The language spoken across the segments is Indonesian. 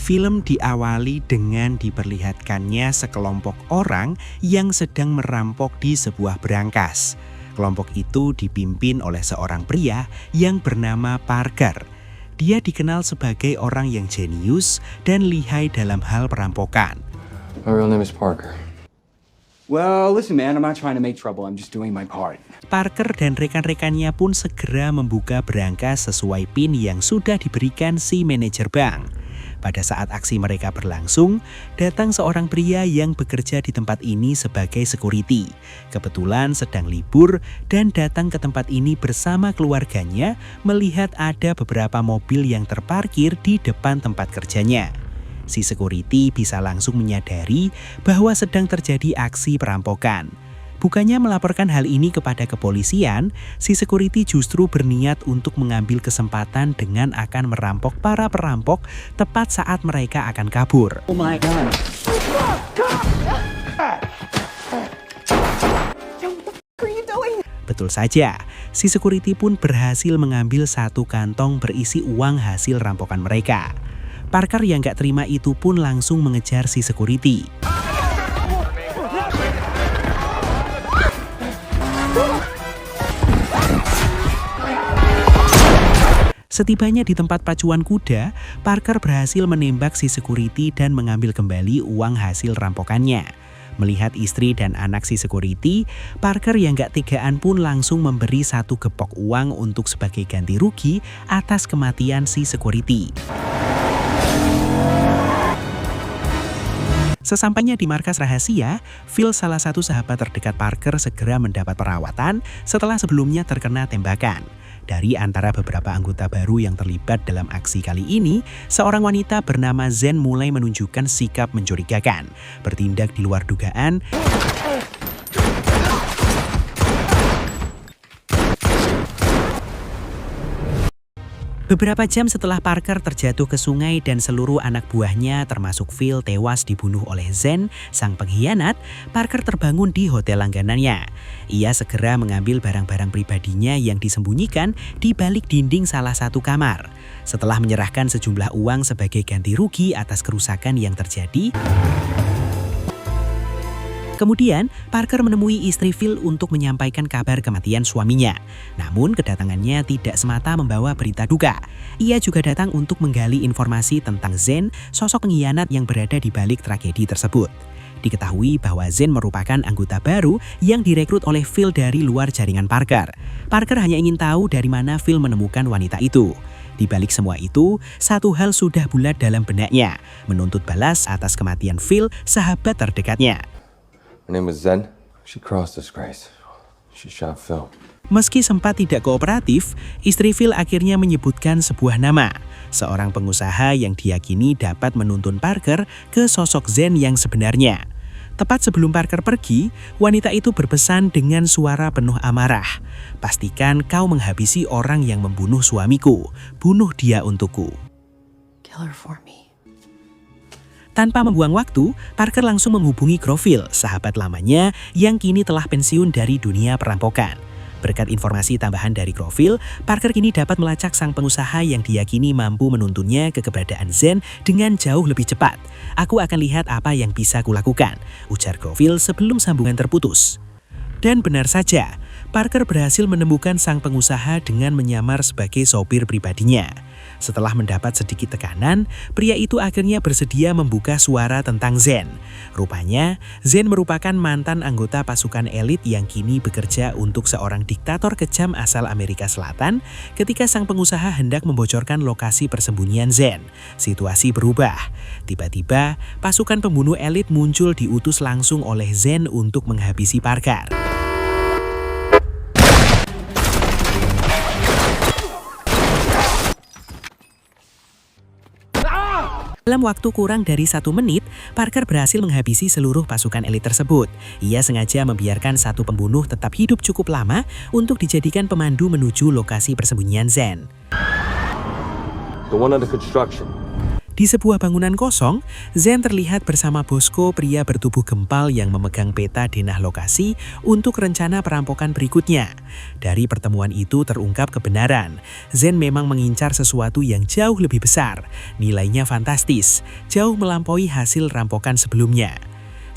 Film diawali dengan diperlihatkannya sekelompok orang yang sedang merampok di sebuah berangkas. Kelompok itu dipimpin oleh seorang pria yang bernama Parker. Dia dikenal sebagai orang yang jenius dan lihai dalam hal perampokan. My real name is Parker. Well, listen man, I'm not trying to make trouble, I'm just doing my part. Parker dan rekan-rekannya pun segera membuka berangkas sesuai PIN yang sudah diberikan si manajer bank. Pada saat aksi mereka berlangsung, datang seorang pria yang bekerja di tempat ini sebagai security. Kebetulan sedang libur dan datang ke tempat ini bersama keluarganya melihat ada beberapa mobil yang terparkir di depan tempat kerjanya. Si security bisa langsung menyadari bahwa sedang terjadi aksi perampokan. Bukannya melaporkan hal ini kepada kepolisian, si security justru berniat untuk mengambil kesempatan dengan akan merampok para perampok tepat saat mereka akan kabur. Oh my God. Betul saja, si security pun berhasil mengambil satu kantong berisi uang hasil rampokan mereka. Parker yang gak terima itu pun langsung mengejar si security. Setibanya di tempat pacuan kuda, Parker berhasil menembak si security dan mengambil kembali uang hasil rampokannya. Melihat istri dan anak si security, Parker yang gak tegaan pun langsung memberi satu gepok uang untuk sebagai ganti rugi atas kematian si security. Sesampainya di markas rahasia, Phil, salah satu sahabat terdekat Parker, segera mendapat perawatan setelah sebelumnya terkena tembakan. Dari antara beberapa anggota baru yang terlibat dalam aksi kali ini, seorang wanita bernama Zen mulai menunjukkan sikap mencurigakan, bertindak di luar dugaan. Beberapa jam setelah Parker terjatuh ke sungai dan seluruh anak buahnya termasuk Phil tewas dibunuh oleh Zen, sang pengkhianat, Parker terbangun di hotel langganannya. Ia segera mengambil barang-barang pribadinya yang disembunyikan di balik dinding salah satu kamar. Setelah menyerahkan sejumlah uang sebagai ganti rugi atas kerusakan yang terjadi, kemudian, Parker menemui istri Phil untuk menyampaikan kabar kematian suaminya. Namun, kedatangannya tidak semata membawa berita duka. Ia juga datang untuk menggali informasi tentang Zen, sosok pengkhianat yang berada di balik tragedi tersebut. Diketahui bahwa Zen merupakan anggota baru yang direkrut oleh Phil dari luar jaringan Parker. Parker hanya ingin tahu dari mana Phil menemukan wanita itu. Di balik semua itu, satu hal sudah bulat dalam benaknya, menuntut balas atas kematian Phil, sahabat terdekatnya. Her name was Zen. She crossed disgrace. She shot Phil. Meski sempat tidak kooperatif, istri Phil akhirnya menyebutkan sebuah nama. Seorang pengusaha yang diyakini dapat menuntun Parker ke sosok Zen yang sebenarnya. Tepat sebelum Parker pergi, wanita itu berpesan dengan suara penuh amarah. "Pastikan kau menghabisi orang yang membunuh suamiku. Bunuh dia untukku." Kill her for me. Tanpa membuang waktu, Parker langsung menghubungi Groville, sahabat lamanya yang kini telah pensiun dari dunia perampokan. Berkat informasi tambahan dari Groville, Parker kini dapat melacak sang pengusaha yang diyakini mampu menuntunnya ke keberadaan Zen dengan jauh lebih cepat. "Aku akan lihat apa yang bisa kulakukan," ujar Groville sebelum sambungan terputus. Dan benar saja, Parker berhasil menemukan sang pengusaha dengan menyamar sebagai sopir pribadinya. Setelah mendapat sedikit tekanan, pria itu akhirnya bersedia membuka suara tentang Zen. Rupanya, Zen merupakan mantan anggota pasukan elit yang kini bekerja untuk seorang diktator kejam asal Amerika Selatan. Ketika sang pengusaha hendak membocorkan lokasi persembunyian Zen, situasi berubah. Tiba-tiba, pasukan pembunuh elit muncul diutus langsung oleh Zen untuk menghabisi Parker. Dalam waktu kurang dari 1 menit, Parker berhasil menghabisi seluruh pasukan elit tersebut. Ia sengaja membiarkan satu pembunuh tetap hidup cukup lama untuk dijadikan pemandu menuju lokasi persembunyian Zen. The one under construction. Di sebuah bangunan kosong, Zen terlihat bersama Bosco, pria bertubuh gempal yang memegang peta denah lokasi untuk rencana perampokan berikutnya. Dari pertemuan itu terungkap kebenaran. Zen memang mengincar sesuatu yang jauh lebih besar. Nilainya fantastis, jauh melampaui hasil rampokan sebelumnya.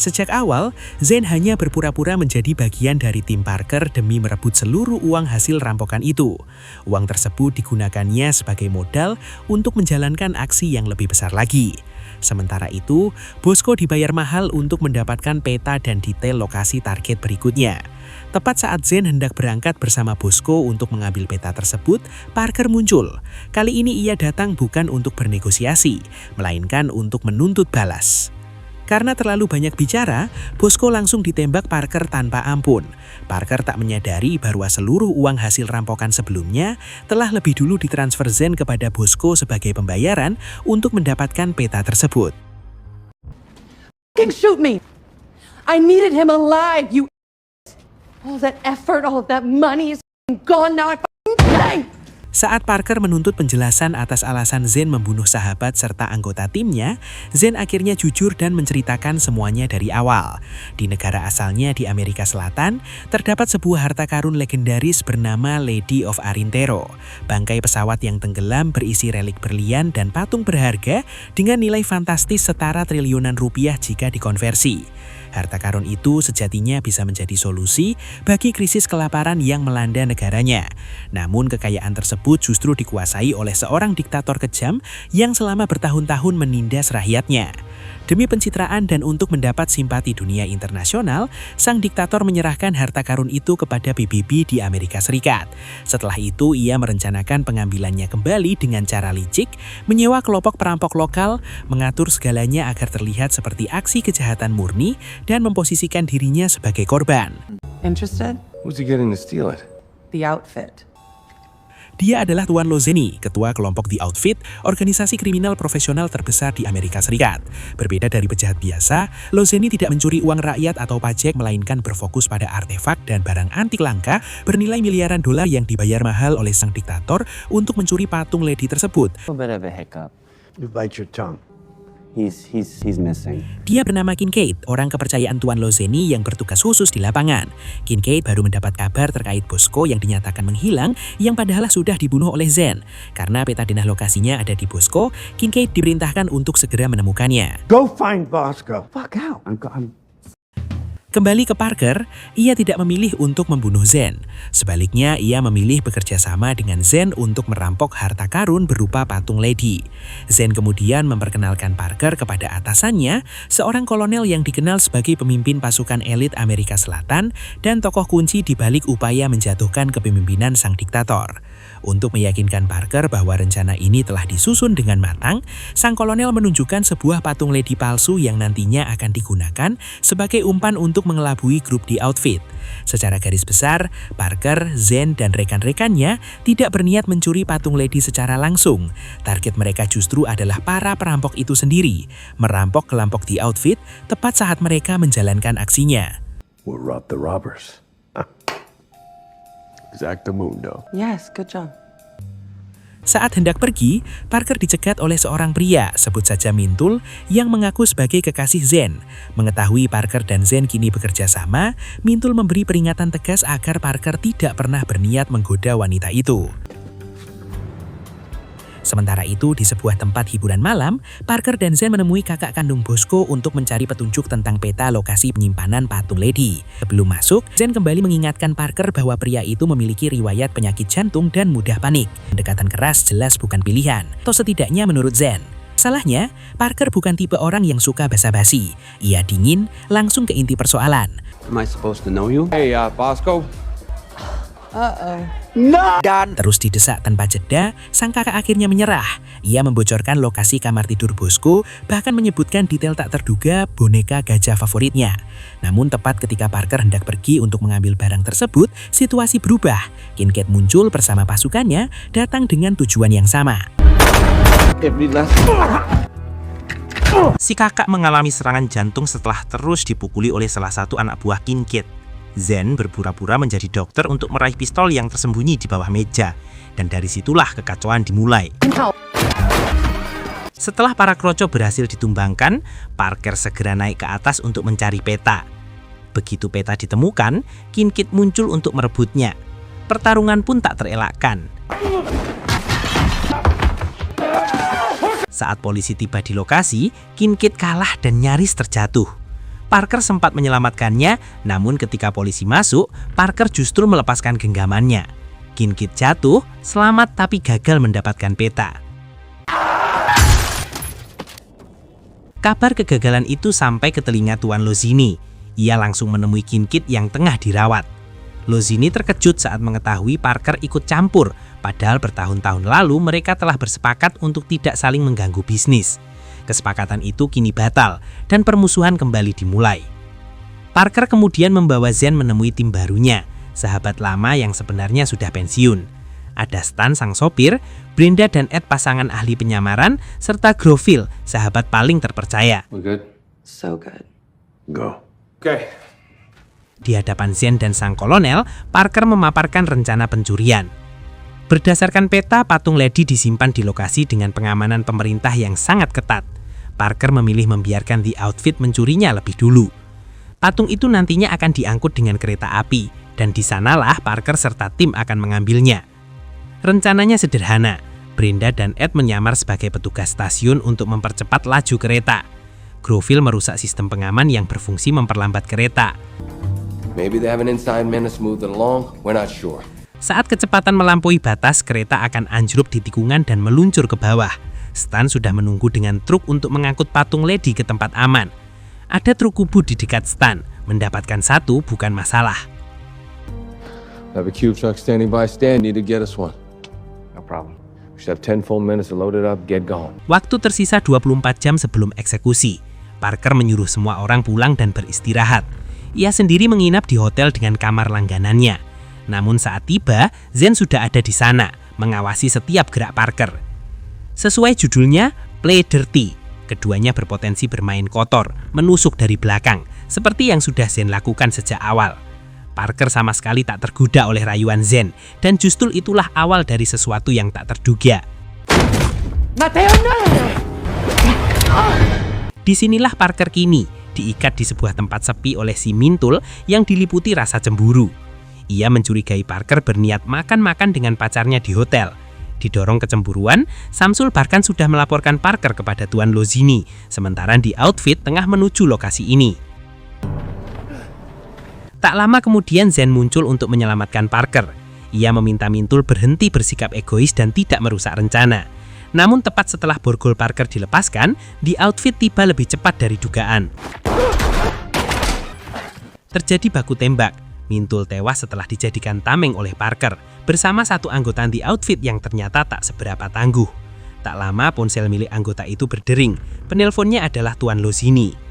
Sejak awal, Zen hanya berpura-pura menjadi bagian dari tim Parker demi merebut seluruh uang hasil rampokan itu. Uang tersebut digunakannya sebagai modal untuk menjalankan aksi yang lebih besar lagi. Sementara itu, Bosco dibayar mahal untuk mendapatkan peta dan detail lokasi target berikutnya. Tepat saat Zen hendak berangkat bersama Bosco untuk mengambil peta tersebut, Parker muncul. Kali ini ia datang bukan untuk bernegosiasi, melainkan untuk menuntut balas. Karena terlalu banyak bicara, Bosco langsung ditembak Parker tanpa ampun. Parker tak menyadari bahwa seluruh uang hasil rampokan sebelumnya telah lebih dulu ditransfer Zen kepada Bosco sebagai pembayaran untuk mendapatkan peta tersebut. Fucking shoot me! I needed him alive, you all that effort, all of that money is gone now. I fucking die! Saat Parker menuntut penjelasan atas alasan Zen membunuh sahabat serta anggota timnya, Zen akhirnya jujur dan menceritakan semuanya dari awal. Di negara asalnya di Amerika Selatan, terdapat sebuah harta karun legendaris bernama Lady of Arintero. Bangkai pesawat yang tenggelam berisi relik berlian dan patung berharga dengan nilai fantastis setara triliunan rupiah jika dikonversi. Harta karun itu sejatinya bisa menjadi solusi bagi krisis kelaparan yang melanda negaranya. Namun kekayaan tersebut justru dikuasai oleh seorang diktator kejam yang selama bertahun-tahun menindas rakyatnya. Demi pencitraan dan untuk mendapat simpati dunia internasional, sang diktator menyerahkan harta karun itu kepada PBB di Amerika Serikat. Setelah itu, ia merencanakan pengambilannya kembali dengan cara licik, menyewa kelompok perampok lokal, mengatur segalanya agar terlihat seperti aksi kejahatan murni, dan memposisikan dirinya sebagai korban. Interested? Who's he getting to steal it? The outfit. Dia adalah Tuan Lozeni, ketua kelompok The Outfit, organisasi kriminal profesional terbesar di Amerika Serikat. Berbeda dari penjahat biasa, Lozeni tidak mencuri uang rakyat atau pajak, melainkan berfokus pada artefak dan barang antik langka bernilai miliaran dolar yang dibayar mahal oleh sang diktator untuk mencuri patung Lady tersebut. A bit of a hiccup. You bite your tongue. He's missing. Dia bernama Kincaid, orang kepercayaan Tuan Lozeni yang bertugas khusus di lapangan. Kincaid baru mendapat kabar terkait Bosco yang dinyatakan menghilang, yang padahal sudah dibunuh oleh Zen. Karena peta denah lokasinya ada di Bosco, Kincaid diperintahkan untuk segera menemukannya. Go find Bosco. Fuck out. I'm Kembali ke Parker, ia tidak memilih untuk membunuh Zen. Sebaliknya, ia memilih bekerja sama dengan Zen untuk merampok harta karun berupa patung Lady. Zen kemudian memperkenalkan Parker kepada atasannya, seorang kolonel yang dikenal sebagai pemimpin pasukan elit Amerika Selatan dan tokoh kunci di balik upaya menjatuhkan kepemimpinan sang diktator. Untuk meyakinkan Parker bahwa rencana ini telah disusun dengan matang, sang kolonel menunjukkan sebuah patung Lady palsu yang nantinya akan digunakan sebagai umpan untuk mengelabui grup The Outfit. Secara garis besar, Parker, Zen, dan rekan-rekannya tidak berniat mencuri patung Lady secara langsung. Target mereka justru adalah para perampok itu sendiri, merampok kelompok The Outfit tepat saat mereka menjalankan aksinya. We'll rob the robbers. Exactamundo. Yes, good job. Saat hendak pergi, Parker dicegat oleh seorang pria, sebut saja Mintul, yang mengaku sebagai kekasih Zen. Mengetahui Parker dan Zen kini bekerja sama, Mintul memberi peringatan tegas agar Parker tidak pernah berniat menggoda wanita itu. Sementara itu, di sebuah tempat hiburan malam, Parker dan Zen menemui kakak kandung Bosco untuk mencari petunjuk tentang peta lokasi penyimpanan patung Lady. Sebelum masuk, Zen kembali mengingatkan Parker bahwa pria itu memiliki riwayat penyakit jantung dan mudah panik. Pendekatan keras jelas bukan pilihan, atau setidaknya menurut Zen. Salahnya, Parker bukan tipe orang yang suka basa-basi. Ia dingin, langsung ke inti persoalan. Am I supposed to know you? Hey, Bosco. Dan terus didesak tanpa jeda, sang kakak akhirnya menyerah. Ia membocorkan lokasi kamar tidur Bosco, bahkan menyebutkan detail tak terduga boneka gajah favoritnya. Namun tepat ketika Parker hendak pergi untuk mengambil barang tersebut, situasi berubah. Kincaid muncul bersama pasukannya, datang dengan tujuan yang sama. Si kakak mengalami serangan jantung setelah terus dipukuli oleh salah satu anak buah Kincaid. Zen berpura-pura menjadi dokter untuk meraih pistol yang tersembunyi di bawah meja. Dan dari situlah kekacauan dimulai. Setelah para kroco berhasil ditumbangkan, Parker segera naik ke atas untuk mencari peta. Begitu peta ditemukan, Kinkit muncul untuk merebutnya. Pertarungan pun tak terelakkan. Saat polisi tiba di lokasi, Kinkit kalah dan nyaris terjatuh. Parker sempat menyelamatkannya, namun ketika polisi masuk, Parker justru melepaskan genggamannya. Kinkit jatuh, selamat tapi gagal mendapatkan peta. Kabar kegagalan itu sampai ke telinga Tuan Lozini. Ia langsung menemui Kinkit yang tengah dirawat. Lozini terkejut saat mengetahui Parker ikut campur, padahal bertahun-tahun lalu mereka telah bersepakat untuk tidak saling mengganggu bisnis. Kesepakatan itu kini batal dan permusuhan kembali dimulai. Parker kemudian membawa Zen menemui tim barunya, sahabat lama yang sebenarnya sudah pensiun. Ada Stan sang sopir, Brenda dan Ed pasangan ahli penyamaran, serta Groville, sahabat paling terpercaya. We good? So good. Go. Okay. Di hadapan Zen dan sang kolonel, Parker memaparkan rencana pencurian. Berdasarkan peta, patung Lady disimpan di lokasi dengan pengamanan pemerintah yang sangat ketat. Parker memilih membiarkan The Outfit mencurinya lebih dulu. Patung itu nantinya akan diangkut dengan kereta api, dan di sanalah Parker serta tim akan mengambilnya. Rencananya sederhana, Brenda dan Ed menyamar sebagai petugas stasiun untuk mempercepat laju kereta. Groville merusak sistem pengaman yang berfungsi memperlambat kereta. Maybe they have an inside man to smooth it along. We're not sure. Saat kecepatan melampaui batas, kereta akan anjlok di tikungan dan meluncur ke bawah. Stan sudah menunggu dengan truk untuk mengangkut patung Lady ke tempat aman. Ada truk kubu di dekat Stan, mendapatkan satu bukan masalah. I have a cube truck standing by. Stan, need to get us one. No problem. We should have 10 full minutes to load it up, get going. Waktu tersisa 24 jam sebelum eksekusi. Parker menyuruh semua orang pulang dan beristirahat. Ia sendiri menginap di hotel dengan kamar langganannya. Namun saat tiba, Zen sudah ada di sana, mengawasi setiap gerak Parker. Sesuai judulnya, Play Dirty. Keduanya berpotensi bermain kotor, menusuk dari belakang, seperti yang sudah Zen lakukan sejak awal. Parker sama sekali tak tergoda oleh rayuan Zen, dan justru itulah awal dari sesuatu yang tak terduga. Mateo, no! Disinilah Parker kini, diikat di sebuah tempat sepi oleh si Mintul yang diliputi rasa cemburu. Ia mencurigai Parker berniat makan-makan dengan pacarnya di hotel. Didorong kecemburuan, Samsul bahkan sudah melaporkan Parker kepada Tuan Lozini, sementara The Outfit tengah menuju lokasi ini. Tak lama kemudian Zen muncul untuk menyelamatkan Parker. Ia meminta Mintul berhenti bersikap egois dan tidak merusak rencana. Namun tepat setelah borgol Parker dilepaskan, The Outfit tiba lebih cepat dari dugaan. Terjadi baku tembak. Mintul tewas setelah dijadikan tameng oleh Parker bersama satu anggota The Outfit yang ternyata tak seberapa tangguh. Tak lama ponsel milik anggota itu berdering. Penelponnya adalah Tuan Lozini.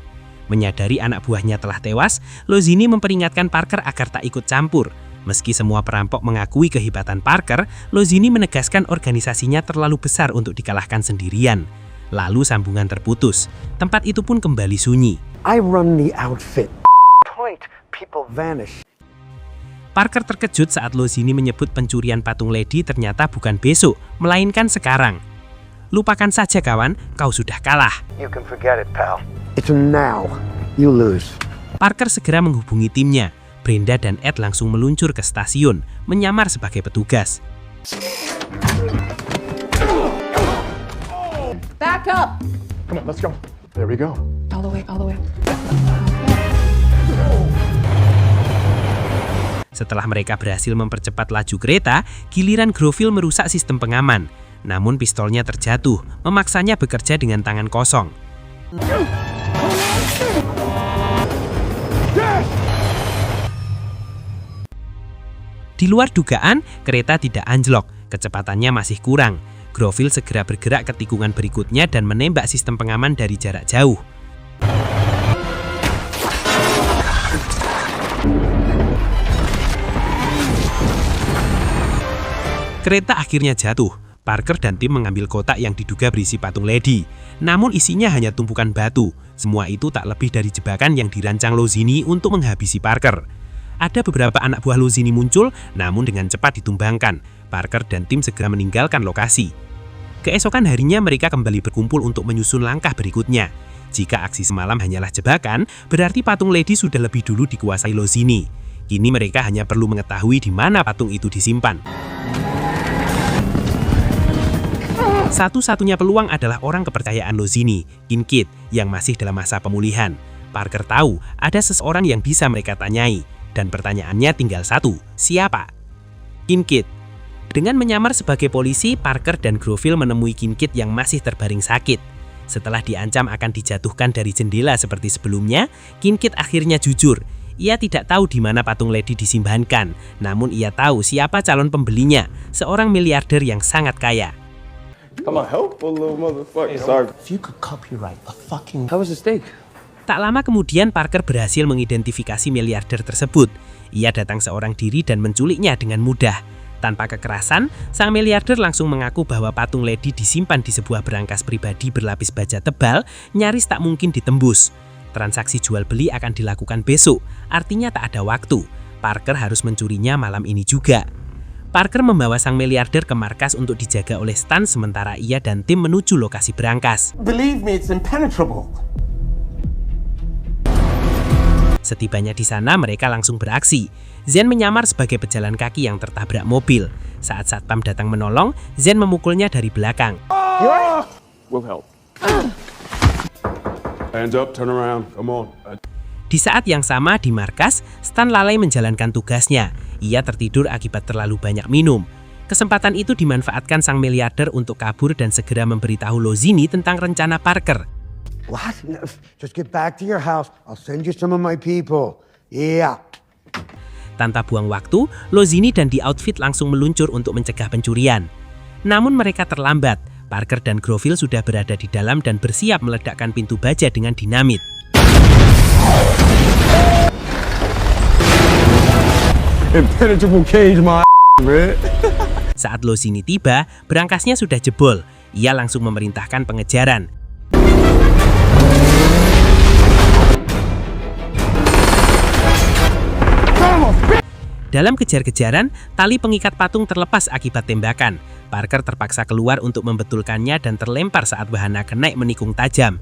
Menyadari anak buahnya telah tewas, Lozini memperingatkan Parker agar tak ikut campur. Meski semua perampok mengakui kehebatan Parker, Lozini menegaskan organisasinya terlalu besar untuk dikalahkan sendirian. Lalu sambungan terputus. Tempat itu pun kembali sunyi. I run The Outfit. Point, people vanish. Parker terkejut saat Lozini menyebut pencurian patung Lady ternyata bukan besok, melainkan sekarang. Lupakan saja kawan, kau sudah kalah. You can forget it, pal. It's now. You lose. Parker segera menghubungi timnya. Brenda dan Ed langsung meluncur ke stasiun, menyamar sebagai petugas. Back up! Come on, let's go. There we go. All the way, all the way. Setelah mereka berhasil mempercepat laju kereta, giliran Groville merusak sistem pengaman. Namun pistolnya terjatuh, memaksanya bekerja dengan tangan kosong. Di luar dugaan, kereta tidak anjlok, kecepatannya masih kurang. Groville segera bergerak ke tikungan berikutnya dan menembak sistem pengaman dari jarak jauh. Kereta akhirnya jatuh. Parker dan tim mengambil kotak yang diduga berisi patung Lady. Namun isinya hanya tumpukan batu. Semua itu tak lebih dari jebakan yang dirancang Lozini untuk menghabisi Parker. Ada beberapa anak buah Lozini muncul, namun dengan cepat ditumbangkan. Parker dan tim segera meninggalkan lokasi. Keesokan harinya mereka kembali berkumpul untuk menyusun langkah berikutnya. Jika aksi semalam hanyalah jebakan, berarti patung Lady sudah lebih dulu dikuasai Lozini. Kini mereka hanya perlu mengetahui di mana patung itu disimpan. Satu-satunya peluang adalah orang kepercayaan Lozini, Kinkit, yang masih dalam masa pemulihan. Parker tahu ada seseorang yang bisa mereka tanyai, dan pertanyaannya tinggal satu, siapa? Kinkit. Dengan menyamar sebagai polisi, Parker dan Groville menemui Kinkit yang masih terbaring sakit. Setelah diancam akan dijatuhkan dari jendela seperti sebelumnya, Kinkit akhirnya jujur. Ia tidak tahu di mana patung Lady disimpankan, namun ia tahu siapa calon pembelinya, seorang miliarder yang sangat kaya. I'm a helpful little motherfucker. Sorry. If you could copyright a fucking... How was the steak? Tak lama kemudian Parker berhasil mengidentifikasi miliarder tersebut. Ia datang seorang diri dan menculiknya dengan mudah. Tanpa kekerasan, sang miliarder langsung mengaku bahwa patung Lady disimpan di sebuah berangkas pribadi berlapis baja tebal, nyaris tak mungkin ditembus. Transaksi jual beli akan dilakukan besok, artinya tak ada waktu. Parker harus mencurinya malam ini juga. Parker membawa sang miliarder ke markas untuk dijaga oleh Stan, sementara ia dan tim menuju lokasi berangkas. Believe me, it's impenetrable. Setibanya di sana, mereka langsung beraksi. Zen menyamar sebagai pejalan kaki yang tertabrak mobil. Saat satpam datang menolong, Zen memukulnya dari belakang. We'll help. Hands up, turn around, come on. Di saat yang sama di markas, Stan lalai menjalankan tugasnya. Ia tertidur akibat terlalu banyak minum. Kesempatan itu dimanfaatkan sang miliarder untuk kabur dan segera memberitahu Lozini tentang rencana Parker. What? No, just get back to your house. I'll send you some of my people. Yeah. Tanpa buang waktu, Lozini dan The Outfit langsung meluncur untuk mencegah pencurian. Namun mereka terlambat. Parker dan Groville sudah berada di dalam dan bersiap meledakkan pintu baja dengan dinamit. Impenetrable cage, my man. Saat Lozini tiba, berangkasnya sudah jebol. Ia langsung memerintahkan pengejaran. Dalam kejar-kejaran, tali pengikat patung terlepas akibat tembakan. Parker terpaksa keluar untuk membetulkannya dan terlempar saat wahana kenaik menikung tajam.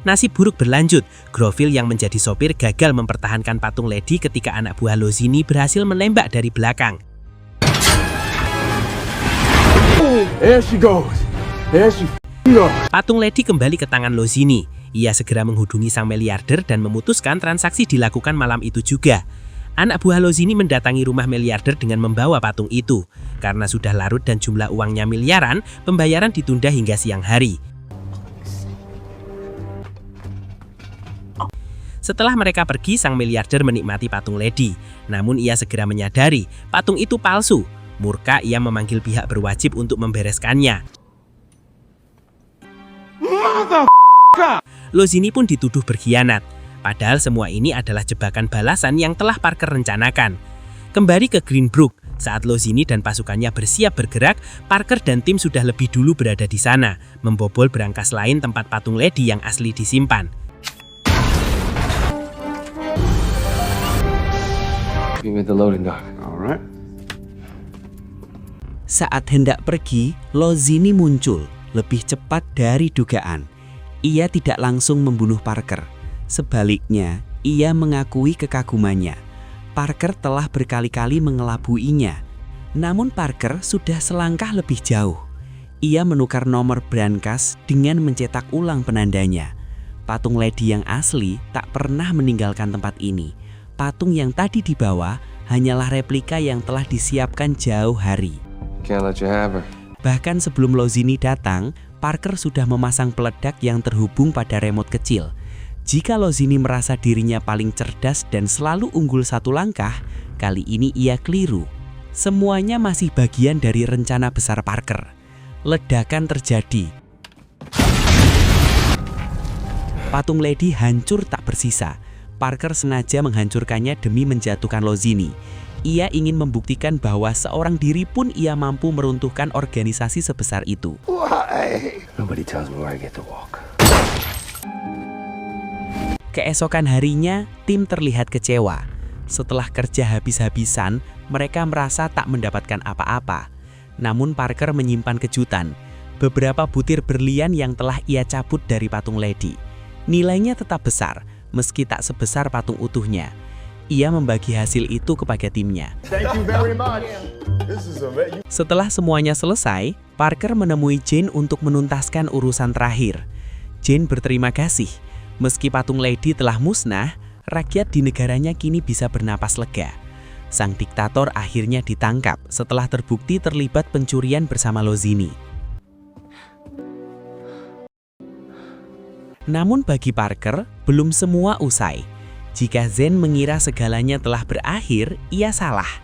Nasib buruk berlanjut. Groville yang menjadi sopir gagal mempertahankan patung Lady ketika anak buah Lozini berhasil menembak dari belakang. There she goes. There she goes. Patung Lady kembali ke tangan Lozini. Ia segera menghubungi sang miliarder dan memutuskan transaksi dilakukan malam itu juga. Anak buah Lozini mendatangi rumah miliarder dengan membawa patung itu. Karena sudah larut dan jumlah uangnya miliaran, pembayaran ditunda hingga siang hari. Setelah mereka pergi, sang miliarder menikmati patung Lady. Namun ia segera menyadari patung itu palsu. Murka, ia memanggil pihak berwajib untuk membereskannya. Lozini pun dituduh berkhianat. Padahal semua ini adalah jebakan balasan yang telah Parker rencanakan. Kembali ke Greenbrook, saat Lozini dan pasukannya bersiap bergerak, Parker dan tim sudah lebih dulu berada di sana, membobol berangkas lain tempat patung Lady yang asli disimpan. Give me the loading dock. All right. Saat hendak pergi, Lozini muncul lebih cepat dari dugaan. Ia tidak langsung membunuh Parker. Sebaliknya, ia mengakui kekagumannya. Parker telah berkali-kali mengelabuinya. Namun Parker sudah selangkah lebih jauh. Ia menukar nomor brankas dengan mencetak ulang penandanya. Patung Lady yang asli tak pernah meninggalkan tempat ini. Patung yang tadi dibawa hanyalah replika yang telah disiapkan jauh hari. Can't let you have her. Bahkan sebelum Lozini datang, Parker sudah memasang peledak yang terhubung pada remote kecil. Jika Lozini merasa dirinya paling cerdas dan selalu unggul satu langkah, kali ini ia keliru. Semuanya masih bagian dari rencana besar Parker. Ledakan terjadi. Patung Lady hancur tak bersisa. Parker sengaja menghancurkannya demi menjatuhkan Lozini. Ia ingin membuktikan bahwa seorang diri pun ia mampu meruntuhkan organisasi sebesar itu. Why? Nobody tells me where I get to walk. Keesokan harinya, tim terlihat kecewa. Setelah kerja habis-habisan, mereka merasa tak mendapatkan apa-apa. Namun Parker menyimpan kejutan, beberapa butir berlian yang telah ia cabut dari patung Lady. Nilainya tetap besar, meski tak sebesar patung utuhnya. Ia membagi hasil itu kepada timnya. Thank you very much. This is amazing. Setelah semuanya selesai, Parker menemui Jane untuk menuntaskan urusan terakhir. Jane berterima kasih. Meski patung Lady telah musnah, rakyat di negaranya kini bisa bernapas lega. Sang diktator akhirnya ditangkap setelah terbukti terlibat pencurian bersama Lozini. Namun bagi Parker, belum semua usai. Jika Zen mengira segalanya telah berakhir, ia salah.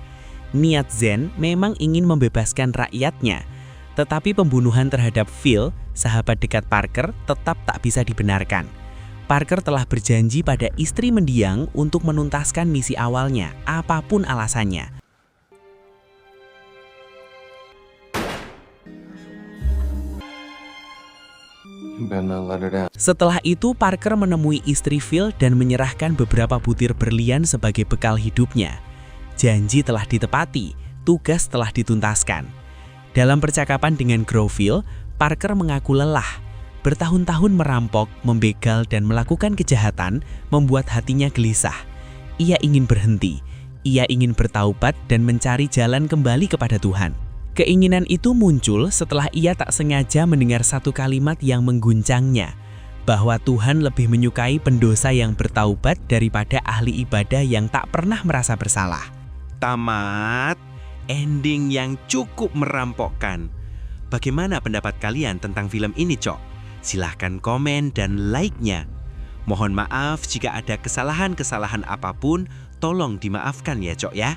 Niat Zen memang ingin membebaskan rakyatnya, tetapi pembunuhan terhadap Phil, sahabat dekat Parker, tetap tak bisa dibenarkan. Parker telah berjanji pada istri mendiang untuk menuntaskan misi awalnya, apapun alasannya. You better not let her down. Setelah itu, Parker menemui istri Phil dan menyerahkan beberapa butir berlian sebagai bekal hidupnya. Janji telah ditepati, tugas telah dituntaskan. Dalam percakapan dengan Groville, Parker mengaku lelah. Bertahun-tahun merampok, membegal, dan melakukan kejahatan membuat hatinya gelisah. Ia ingin berhenti, ia ingin bertaubat dan mencari jalan kembali kepada Tuhan. Keinginan itu muncul setelah ia tak sengaja mendengar satu kalimat yang mengguncangnya, bahwa Tuhan lebih menyukai pendosa yang bertaubat daripada ahli ibadah yang tak pernah merasa bersalah. Tamat, ending yang cukup merampokkan. Bagaimana pendapat kalian tentang film ini, Cok? Silahkan komen dan like-nya. Mohon maaf jika ada kesalahan-kesalahan apapun, tolong dimaafkan ya, Cok ya.